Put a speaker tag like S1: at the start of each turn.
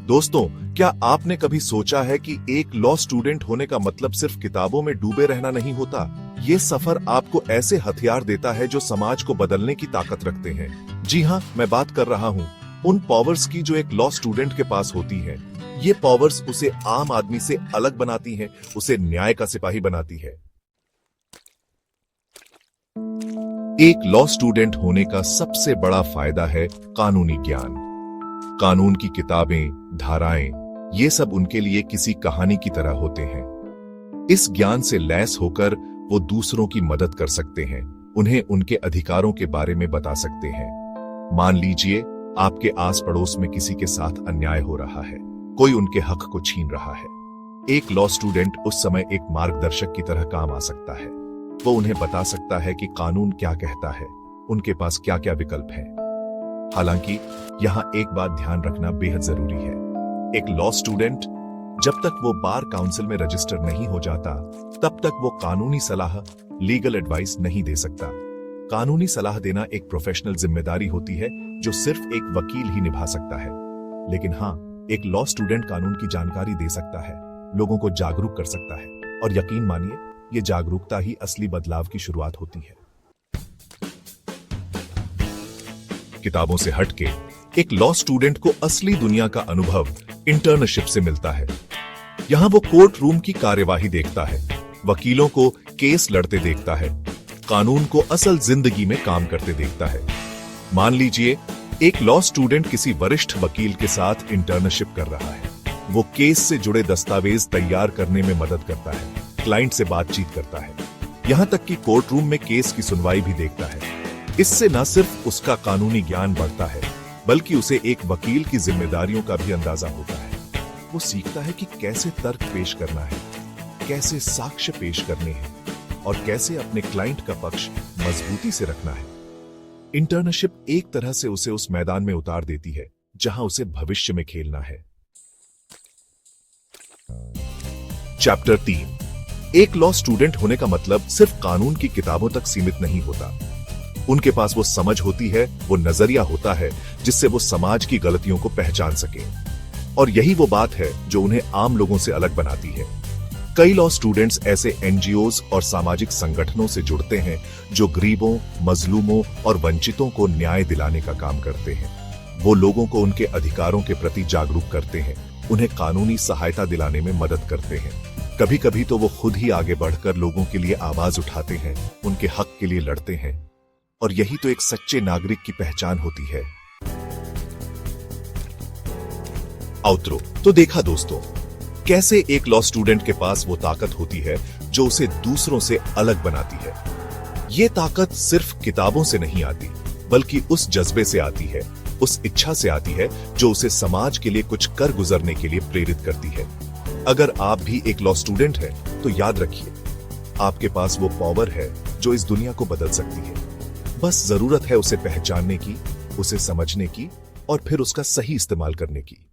S1: दोस्तों, क्या आपने कभी सोचा है कि एक लॉ स्टूडेंट होने का मतलब सिर्फ किताबों में डूबे रहना नहीं होता? ये सफर आपको ऐसे हथियार देता है जो समाज को बदलने की ताकत रखते हैं। जी हाँ, मैं बात कर रहा हूँ उन पावर्स की जो एक लॉ स्टूडेंट के पास होती है। ये पावर्स उसे आम आदमी से अलग बनाती हैं, उसे न्याय का सिपाही बनाती है। एक लॉ स्टूडेंट होने का सबसे बड़ा फायदा है कानूनी ज्ञान। कानून की किताबें, धाराएं, ये सब उनके लिए किसी कहानी की तरह होते हैं। इस ज्ञान से लैस होकर वो दूसरों की मदद कर सकते हैं, उन्हें उनके अधिकारों के बारे में बता सकते हैं। मान लीजिए आपके आस पड़ोस में किसी के साथ अन्याय हो रहा है, कोई उनके हक को छीन रहा है। एक लॉ स्टूडेंट उस समय एक मार्गदर्शक की तरह काम आ सकता है। वो उन्हें बता सकता है कि कानून क्या कहता है, उनके पास क्या क्या विकल्प हैं। हालांकि यहां एक बात ध्यान रखना बेहद जरूरी है। एक लॉ स्टूडेंट जब तक वो बार काउंसिल में रजिस्टर नहीं हो जाता, तब तक वो कानूनी सलाह, लीगल एडवाइस नहीं दे सकता। कानूनी सलाह देना एक प्रोफेशनल जिम्मेदारी होती है जो सिर्फ एक वकील ही निभा सकता है। लेकिन हाँ, एक लॉ स्टूडेंट कानून की जानकारी दे सकता है, लोगों को जागरूक कर सकता है, और यकीन मानिए, ये जागरूकता ही असली बदलाव की शुरुआत होती है। किताबों से हटके एक लॉ स्टूडेंट को असली दुनिया का अनुभव इंटर्नशिप से मिलता है। यहां वो कोर्ट रूम की कार्यवाही देखता है, वकीलों को केस लड़ते देखता है, कानून को असल जिंदगी में काम करते देखता है। मान लीजिए एक लॉ स्टूडेंट किसी वरिष्ठ वकील के साथ इंटर्नशिप कर रहा है। वो केस से जुड़े दस्तावेज तैयार करने में मदद करता है, क्लाइंट से बातचीत करता है, यहां तक कि कोर्ट रूम में केस की सुनवाई भी देखता है। इससे न सिर्फ उसका कानूनी ज्ञान बढ़ता है, बल्कि उसे एक वकील की जिम्मेदारियों का भी अंदाजा होता है। वो सीखता है कि कैसे तर्क पेश करना है, कैसे साक्ष्य पेश करने हैं, और कैसे अपने क्लाइंट का पक्ष मजबूती से रखना है। इंटर्नशिप एक तरह से उसे उस मैदान में उतार देती है जहां उसे भविष्य में खेलना है। चैप्टर 3। एक लॉ स्टूडेंट होने का मतलब सिर्फ कानून की किताबों तक सीमित नहीं होता। उनके पास वो समझ होती है, वो नजरिया होता है जिससे वो समाज की गलतियों को पहचान सके। और यही वो बात है जो उन्हें आम लोगों से अलग बनाती है। कई लॉ स्टूडेंट्स ऐसे एनजीओज और सामाजिक संगठनों से जुड़ते हैं जो गरीबों, मजलूमों और वंचितों को न्याय दिलाने का काम करते हैं। वो लोगों को उनके अधिकारों के प्रति जागरूक करते हैं, उन्हें कानूनी सहायता दिलाने में मदद करते हैं। कभी कभी तो वो खुद ही आगे बढ़कर लोगों के लिए आवाज उठाते हैं, उनके हक के लिए लड़ते हैं। और यही तो एक सच्चे नागरिक की पहचान होती है। आउटरो। तो देखा दोस्तों, कैसे एक लॉ स्टूडेंट के पास वो ताकत होती है जो उसे दूसरों से अलग बनाती है। ये ताकत सिर्फ किताबों से नहीं आती, बल्कि उस जज्बे से आती है, उस इच्छा से आती है जो उसे समाज के लिए कुछ कर गुजरने के लिए प्रेरित करती है। अगर आप भी एक लॉ स्टूडेंट हैं, तो याद रखिए, आपके पास वो पावर है जो इस दुनिया को बदल सकती है। बस जरूरत है उसे पहचानने की, उसे समझने की, और फिर उसका सही इस्तेमाल करने की।